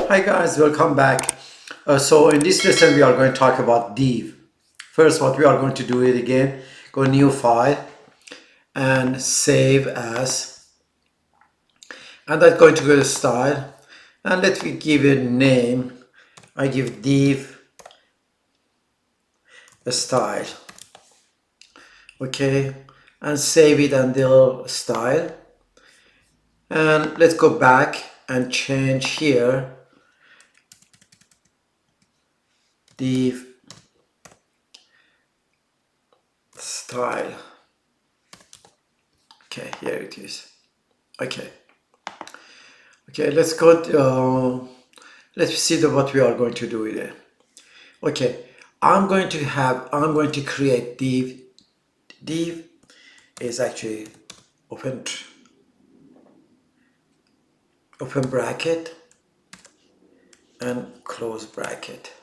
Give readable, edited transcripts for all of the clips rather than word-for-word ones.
Hi guys, welcome back. So in this lesson we are going to talk about div. First, what we are going to do it again, go new file and save as, and that's going to go to style, and let me give it a name. I give div a style, okay, and save it under style. And let's go back and change here div style. Okay, here it is. Okay, let's go let's see what we are going to do with it. Okay, I'm going to create div is actually open bracket and close bracket.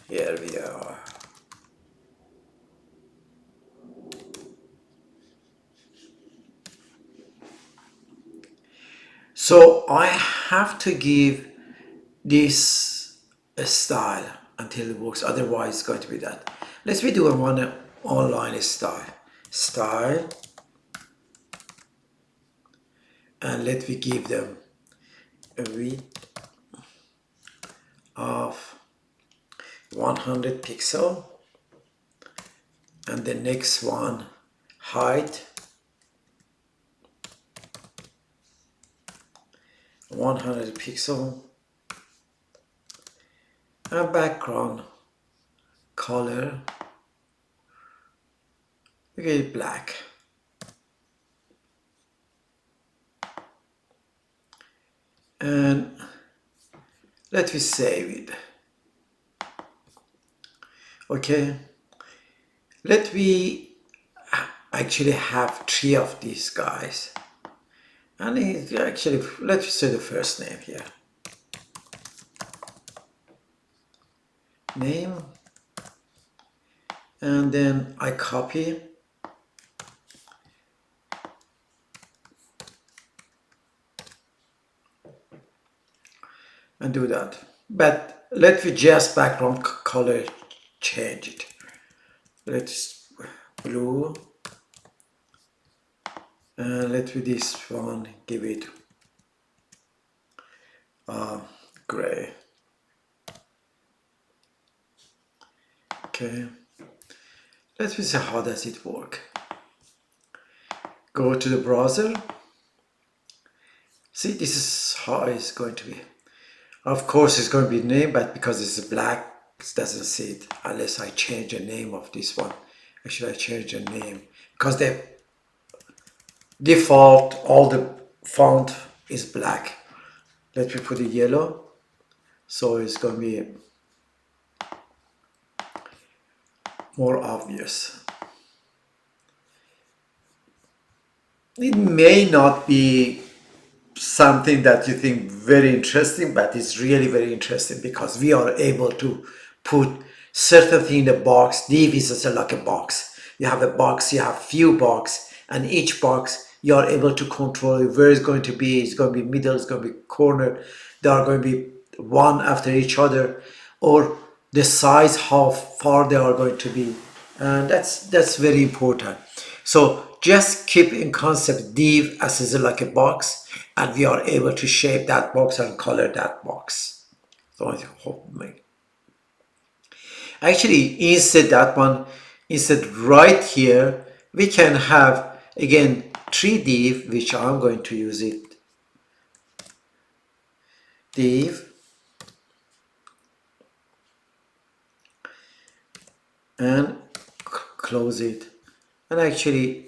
Here we are. So I have to give this a style until it works, otherwise it's going to be that. Let's be doing one online style, and let me give them a width of 100 pixel, and the next one height 100 pixel, and background color we get black. And let me save it. Okay, let me actually have 3 of these guys, and it actually, let's say the first name here, name, and then I copy and do that. But let me just background color change it. Let's blue, and let me this one give it gray. Okay, let me see how does it work. Go to the browser. See, this is how it's going to be. Of course it's going to be name, but because it's black, it doesn't see it unless I change the name of this one. Actually, I change the name because the default, all the font is black. Let me put it yellow, so it's going to be more obvious. It may not be something that you think very interesting, but it's really very interesting because we are able to put certain thing in the box. Div is just like a box. You have a box, you have few box, and each box you are able to control where it's going to be. It's going to be middle, it's going to be corner. They are going to be one after each other, or the size, how far they are going to be, and that's very important. So just keep in concept div as is like a box, and we are able to shape that box and color that box. So I hope actually instead right here we can have again 3 div, which I'm going to use it. Div and close it, and actually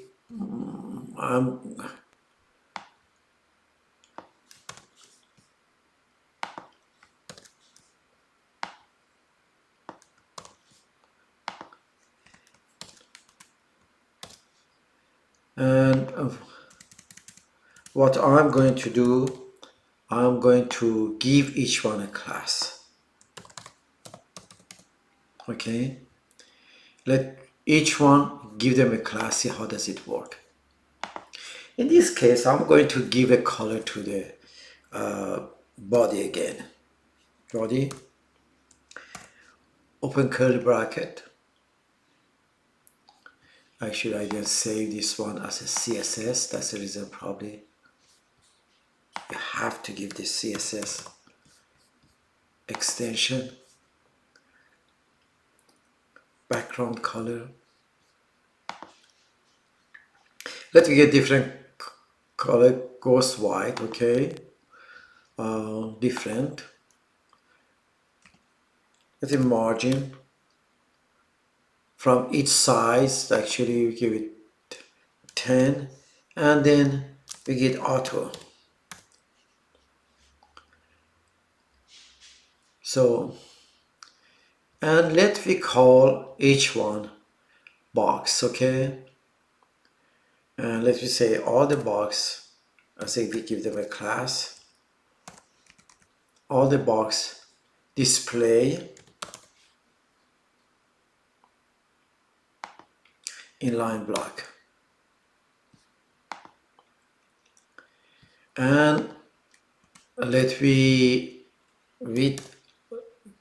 what I'm going to do, I'm going to give each one a class. Okay, let each one give them a class. See how does it work. In this case, I'm going to give a color to the body again. Body, open curly bracket. Actually, I didn't save this one as a CSS. That's the reason probably you have to give this CSS extension. Background color. Let me get different color. Ghost white, okay. Different. Let the margin from each size. Actually, we give it 10, and then we get auto. So, and let we call each one box, okay? And let me say all the box, I say we give them a class, all the box display inline block. And let we width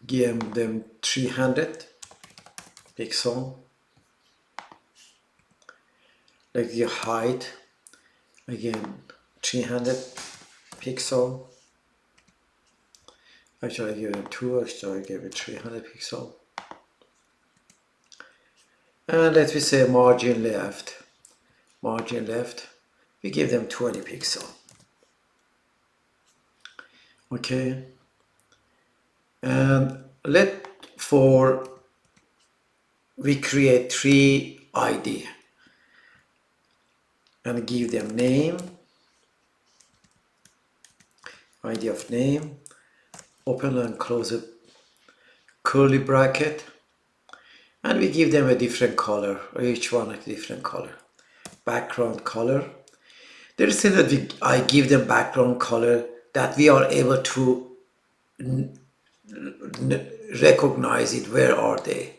give them 300 pixel. Like the height, again 300 pixel. Actually I give it 2, so I give it 300 pixel. And let me say margin left, we give them 20 pixel. Okay, and we create 3 ID and give them name, ID of name, open and close a curly bracket, and we give them a different color, or each one a different color. Background color. There is that I give them background color that we are able to recognize it. Where are they?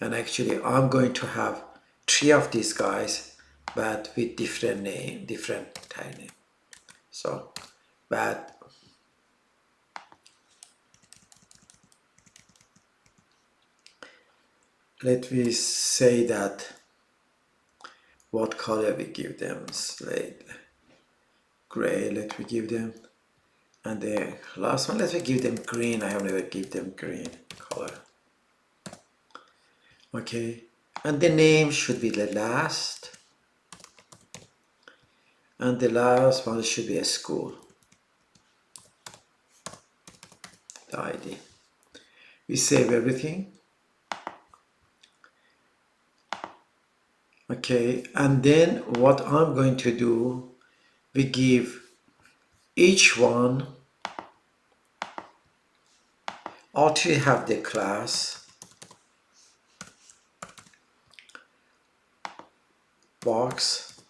And actually I'm going to have 3 of these guys, but with different name, different tag name. So, but let me say that what color we give them, slate gray, let me give them, and the last one, let me give them green. I have never give them green color. Okay, and the name should be the last, and the last one should be a school, the ID. We save everything. Okay, and then what I'm going to do, we give each one, all 3 have the class box,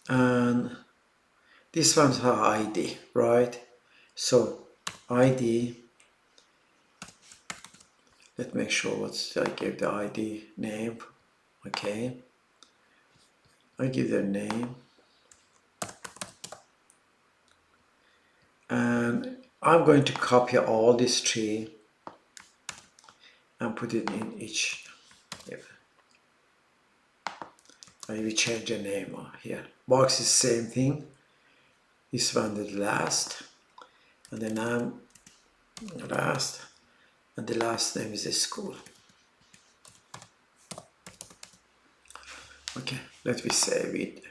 and this one's her ID, right? So ID, let's make sure what's, I give the ID name. Okay, I give the name, and I'm going to copy all these 3 and put it in each. Yep. I will change the name here. Box is same thing. This one the last, and the name last, and the last name is a school. Okay, let me save it,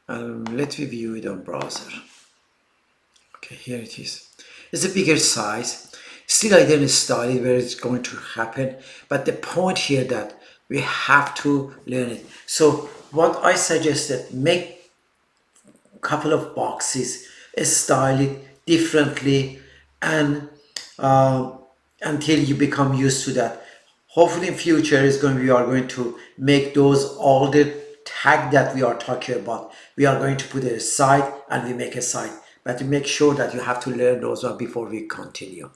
and let me view it on browser. Okay, here it is. It's a bigger size. Still I didn't study where it's going to happen, but the point here that we have to learn it. So what I suggested, make a couple of boxes, style it differently, and until you become used to that. Hopefully in future we are going to make those all the tag that we are talking about. We are going to put it aside and we make a site. But to make sure that you have to learn those one before we continue.